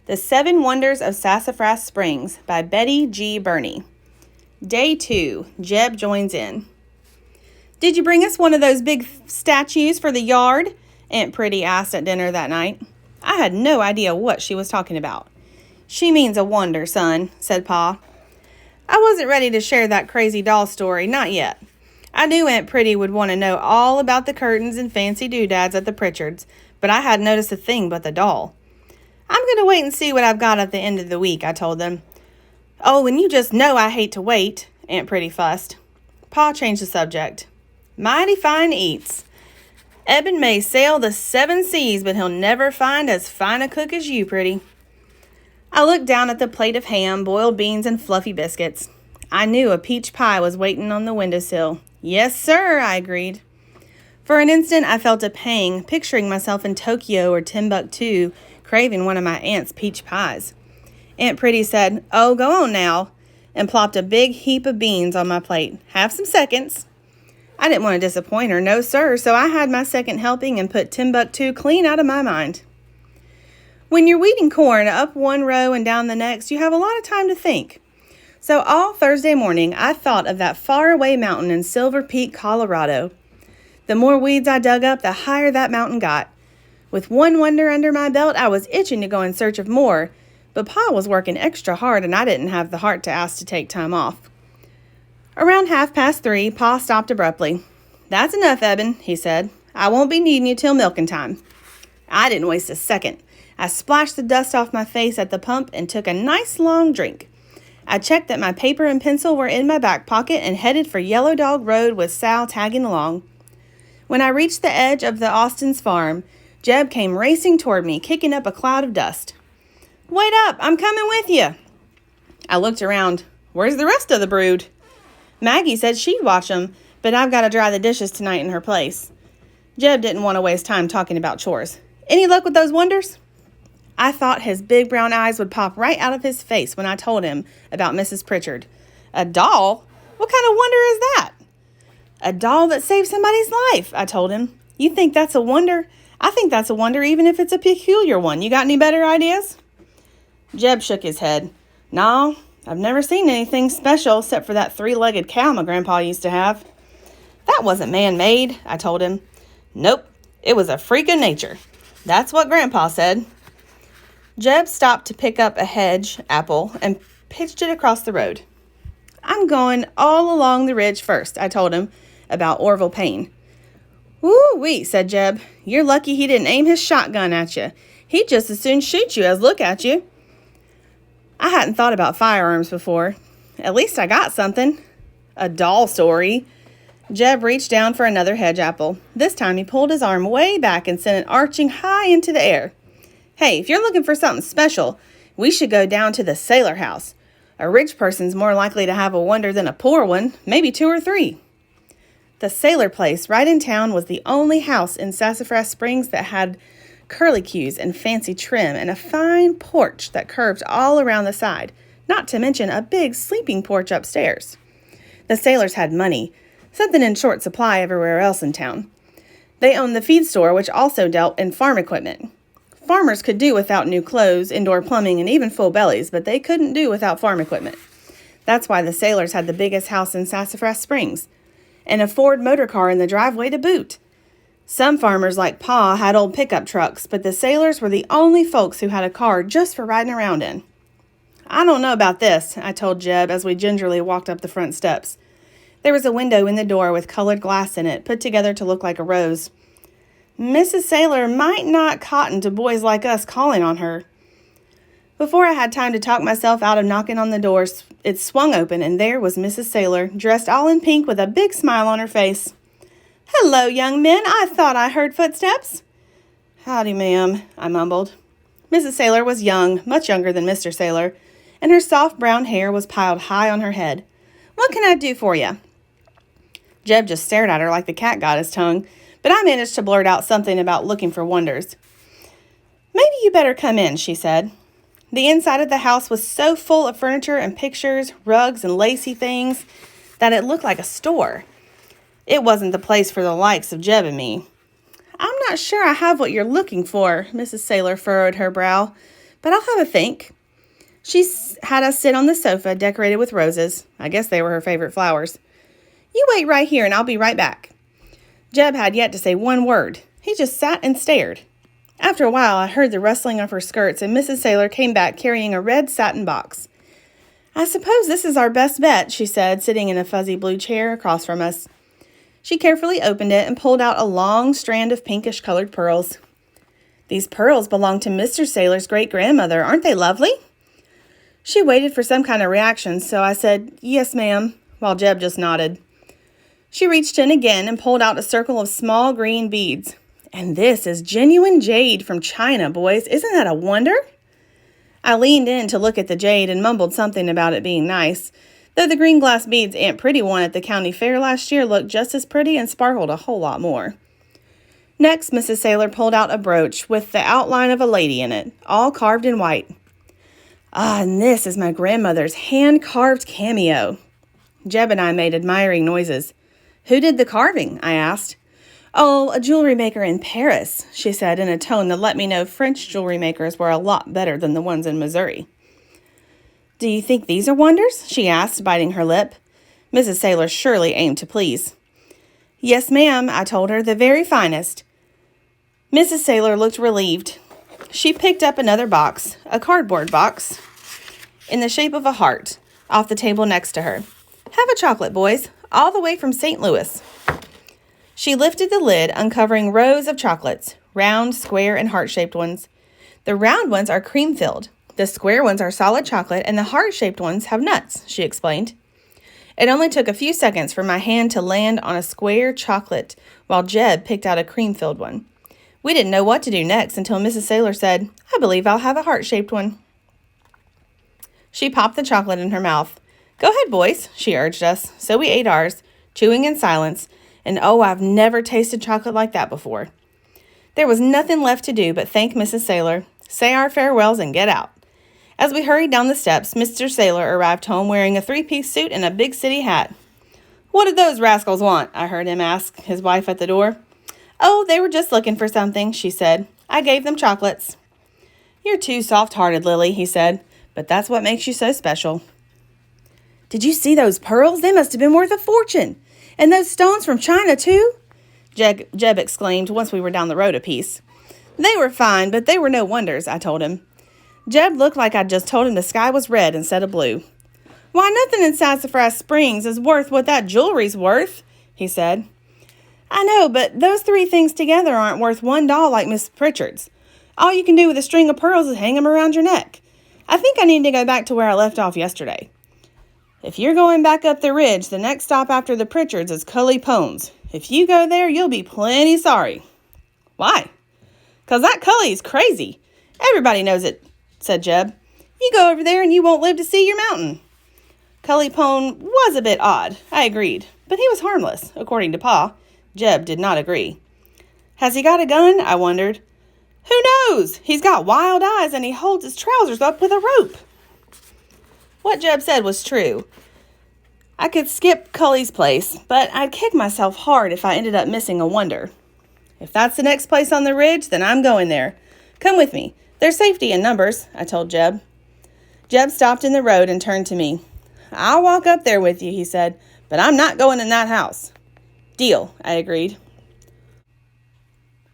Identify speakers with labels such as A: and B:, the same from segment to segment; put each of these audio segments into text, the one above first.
A: The 7 Wonders of Sassafras Springs by Betty G. Burney. Day 2. Jeb joins in. Did you bring us one of those big statues for the yard? Aunt Pretty asked at dinner that night. I had no idea what she was talking about. She means a wonder, son, said Pa. I wasn't ready to share that crazy doll story, not yet. I knew Aunt Pretty would want to know all about the curtains and fancy doodads at the Pritchards, but I hadn't noticed a thing but the doll. I'm going to wait and see what I've got at the end of the week, I told them. Oh, and you just know I hate to wait, Aunt Pretty fussed. Pa changed the subject. Mighty fine eats. Eben may sail the 7 seas, but he'll never find as fine a cook as you, Pretty. I looked down at the plate of ham, boiled beans, and fluffy biscuits. I knew a peach pie was waiting on the windowsill. Yes, sir, I agreed. For an instant, I felt a pang, picturing myself in Tokyo or Timbuktu, craving one of my aunt's peach pies. Aunt Pretty said, "Oh, go on now," and plopped a big heap of beans on my plate. Have some seconds. I didn't want to disappoint her, no sir, so I had my second helping and put Timbuktu clean out of my mind. When you're weeding corn up one row and down the next, you have a lot of time to think. So all Thursday morning, I thought of that faraway mountain in Silver Peak, Colorado. The more weeds I dug up, the higher that mountain got. With one wonder under my belt, I was itching to go in search of more, but Pa was working extra hard and I didn't have the heart to ask to take time off. Around 3:30, Pa stopped abruptly. That's enough, Eben, he said. I won't be needing you till milking time. I didn't waste a second. I splashed the dust off my face at the pump and took a nice long drink. I checked that my paper and pencil were in my back pocket and headed for Yellow Dog Road with Sal tagging along. When I reached the edge of the Austins' farm, Jeb came racing toward me, kicking up a cloud of dust. Wait up, I'm coming with you. I looked around. Where's the rest of the brood? Maggie said she'd watch them, but I've got to dry the dishes tonight in her place. Jeb didn't want to waste time talking about chores. Any luck with those wonders? I thought his big brown eyes would pop right out of his face when I told him about Mrs. Pritchard. A doll? What kind of wonder is that? A doll that saved somebody's life, I told him. You think that's a wonder? I think that's a wonder even if it's a peculiar one. You got any better ideas? Jeb shook his head. No, I've never seen anything special except for that 3-legged cow my grandpa used to have. That wasn't man-made, I told him. Nope, it was a freak of nature. That's what Grandpa said. Jeb stopped to pick up a hedge apple and pitched it across the road. I'm all along the ridge first, I told him about Orville Payne. Woo-wee, said Jeb. You're lucky he didn't aim his shotgun at you. He'd just as soon shoot you as look at you. I hadn't thought about firearms before. At least I got something. A doll story. Jeb reached down for another hedge apple. This time he pulled his arm way back and sent it arching high into the air. Hey, if you're looking for something special, we should go down to the Sailor House. A rich person's more likely to have a wonder than a poor one, maybe 2 or 3. The Sailor place right in town was the only house in Sassafras Springs that had curlicues and fancy trim and a fine porch that curved all around the side, not to mention a big sleeping porch upstairs. The Sailors had money, something in short supply everywhere else in town. They owned the feed store, which also dealt in farm equipment. Farmers could do without new clothes, indoor plumbing, and even full bellies, but they couldn't do without farm equipment. That's why the Sailors had the biggest house in Sassafras Springs, and a Ford motor car in the driveway to boot. Some farmers like Pa had old pickup trucks, but the Sailors were the only folks who had a car just for riding around in. I don't know about this, I told Jeb as we gingerly walked up the front steps. There was a window in the door with colored glass in it, put together to look like a rose. Mrs. Sailor might not cotton to boys like us calling on her. Before I had time to talk myself out of knocking on the door, it swung open, and there was Mrs. Sailor, dressed all in pink with a big smile on her face. Hello, young men. I thought I heard footsteps. Howdy, ma'am, I mumbled. Mrs. Sailor was young, much younger than Mr. Sailor, and her soft brown hair was piled high on her head. What can I do for you? Jeb just stared at her like the cat got his tongue, but I managed to blurt out something about looking for wonders. Maybe you better come in, she said. The inside of the house was so full of furniture and pictures, rugs and lacy things that it looked like a store. It wasn't the place for the likes of Jeb and me. I'm not sure I have what you're looking for, Mrs. Sailor furrowed her brow, but I'll have a think. Had us sit on the sofa decorated with roses. I guess they were her favorite flowers. You wait right here and I'll be right back. Jeb had yet to say one word. He just sat and stared. After a while, I heard the rustling of her skirts and Mrs. Saylor came back carrying a red satin box. I suppose this is our best bet, she said, sitting in a fuzzy blue chair across from us. She carefully opened it and pulled out a long strand of pinkish-colored pearls. These pearls belong to Mr. Saylor's great-grandmother. Aren't they lovely? She waited for some kind of reaction, so I said, yes, ma'am, while Jeb just nodded. She reached in again and pulled out a circle of small green beads. And this is genuine jade from China, boys. Isn't that a wonder? I leaned in to look at the jade and mumbled something about it being nice, though the green glass beads Aunt Pretty won at the county fair last year looked just as pretty and sparkled a whole lot more. Next, Mrs. Saylor pulled out a brooch with the outline of a lady in it, all carved in white. Ah, and this is my grandmother's hand-carved cameo. Jeb and I made admiring noises. Who did the carving? I asked. Oh, a jewelry maker in Paris, she said in a tone that let me know French jewelry makers were a lot better than the ones in Missouri. Do you think these are wonders? She asked, biting her lip. Mrs. Saylor surely aimed to please. Yes, ma'am, I told her, the very finest. Mrs. Saylor looked relieved. She picked up another box, a cardboard box, in the shape of a heart, off the table next to her. Have a chocolate, boys, all the way from St. Louis. She lifted the lid, uncovering rows of chocolates, round, square, and heart-shaped ones. The round ones are cream-filled. The square ones are solid chocolate, and the heart-shaped ones have nuts, she explained. It only took a few seconds for my hand to land on a square chocolate, while Jeb picked out a cream-filled one. We didn't know what to do next until Mrs. Saylor said, I believe I'll have a heart-shaped one. She popped the chocolate in her mouth. Go ahead, boys, she urged us, so we ate ours, chewing in silence, and oh, I've never tasted chocolate like that before. There was nothing left to do but thank Mrs. Saylor, say our farewells, and get out. As we hurried down the steps, Mr. Saylor arrived home wearing a three-piece suit and a big city hat. What did those rascals want? I heard him ask his wife at the door. Oh, they were just looking for something, she said. I gave them chocolates. You're too soft-hearted, Lily, he said, but that's what makes you so special. Did you see those pearls? They must have been worth a fortune. And those stones from China, too? Jeb exclaimed once we were down the road a piece. They were fine, but they were no wonders, I told him. Jeb looked like I'd just told him the sky was red instead of blue. Why, nothing in Sassafras Springs is worth what that jewelry's worth, he said. I know, but those three things together aren't worth $1 like Miss Pritchard's. All you can do with a string of pearls is hang them around your neck. I think I need to go back to where I left off yesterday. If you're going back up the ridge, the next stop after the Pritchards is Cully Pones. If you go there, you'll be plenty sorry. Why? 'Cause that Cully's crazy. Everybody knows it, said Jeb. You go over there and you won't live to see your mountain. Cully Pone was a bit odd, I agreed, but he was harmless, according to Pa. Jeb did not agree. Has he got a gun? I wondered. Who knows? He's got wild eyes and he holds his trousers up with a rope. What Jeb said was true. I could skip Cully's place, but I'd kick myself hard if I ended up missing a wonder. If that's the next place on the ridge, then I'm going there. Come with me. There's safety in numbers, I told Jeb. Jeb stopped in the road and turned to me. I'll walk up there with you, he said, but I'm not going in that house. Deal, I agreed.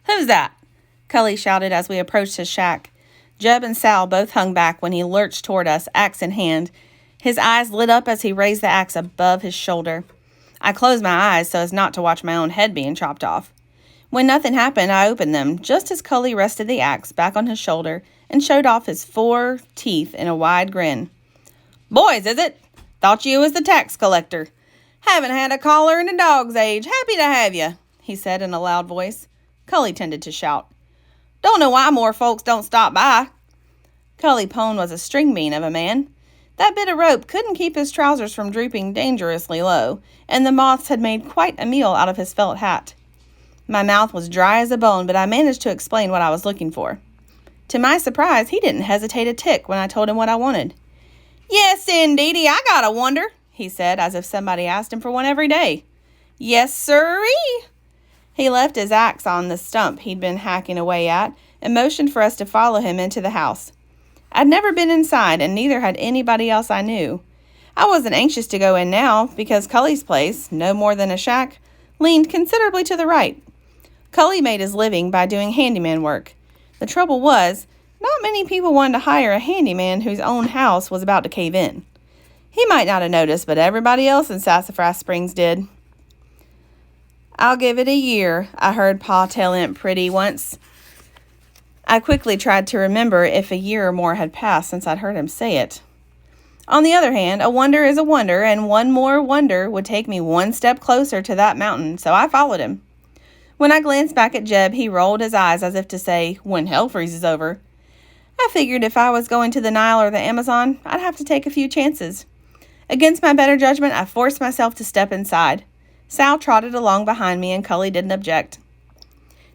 A: Who's that? Cully shouted as we approached his shack. Jeb and Sal both hung back when he lurched toward us, axe in hand. His eyes lit up as he raised the axe above his shoulder. I closed my eyes so as not to watch my own head being chopped off. When nothing happened, I opened them, just as Cully rested the axe back on his shoulder and showed off his 4 teeth in a wide grin. Boys, is it? Thought you was the tax collector. Haven't had a caller in a dog's age. Happy to have you, he said in a loud voice. Cully tended to shout. Don't know why more folks don't stop by. Cully Pone was a string bean of a man. That bit of rope couldn't keep his trousers from drooping dangerously low, and the moths had made quite a meal out of his felt hat. My mouth was dry as a bone, but I managed to explain what I was looking for. To my surprise, he didn't hesitate a tick when I told him what I wanted. Yes, indeedy, I got a wonder, he said, as if somebody asked him for one every day. Yes, sirree. He left his axe on the stump he'd been hacking away at and motioned for us to follow him into the house. I'd never been inside, and neither had anybody else I knew. I wasn't anxious to go in now, because Cully's place, no more than a shack, leaned considerably to the right. Cully made his living by doing handyman work. The trouble was, not many people wanted to hire a handyman whose own house was about to cave in. He might not have noticed, but everybody else in Sassafras Springs did. "I'll give it a year," I heard Pa tell Aunt Pretty once. I quickly tried to remember if a year or more had passed since I'd heard him say it. On the other hand, a wonder is a wonder, and one more wonder would take me one step closer to that mountain, so I followed him. When I glanced back at Jeb, he rolled his eyes as if to say, "When hell freezes over." I figured if I was going to the Nile or the Amazon, I'd have to take a few chances. Against my better judgment, I forced myself to step inside. Sal trotted along behind me, and Cully didn't object.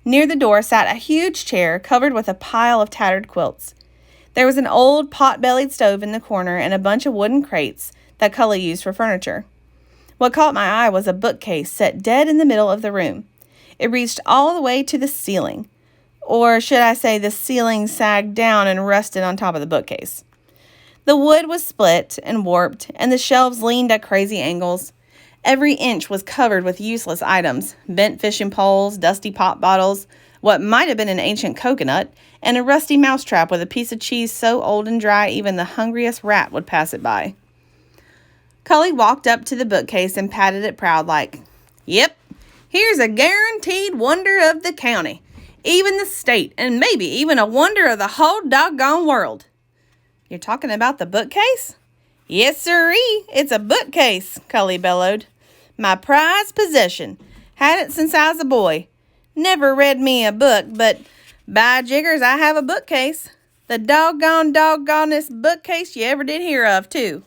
A: Near the door sat a huge chair covered with a pile of tattered quilts. There was an old pot-bellied stove in the corner and a bunch of wooden crates that Cully used for furniture. What caught my eye was a bookcase set dead in the middle of the room. It reached all the way to the ceiling. Or should I say the ceiling sagged down and rested on top of the bookcase. The wood was split and warped, and the shelves leaned at crazy angles. Every inch was covered with useless items, bent fishing poles, dusty pop bottles, what might have been an ancient coconut, and a rusty mousetrap with a piece of cheese so old and dry even the hungriest rat would pass it by. Cully walked up to the bookcase and patted it proud-like. "Yep, here's a guaranteed wonder of the county, even the state, and maybe even a wonder of the whole doggone world." "You're talking about the bookcase?" "Yes, sirree, it's a bookcase," Cully bellowed. "My prized possession. Had it since I was a boy. Never read me a book, but by jiggers, I have a bookcase. The doggonest bookcase you ever did hear of, too."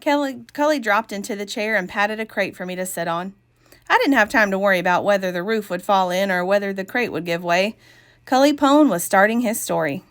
A: Cully dropped into the chair and patted a crate for me to sit on. I didn't have time to worry about whether the roof would fall in or whether the crate would give way. Cully Pone was starting his story.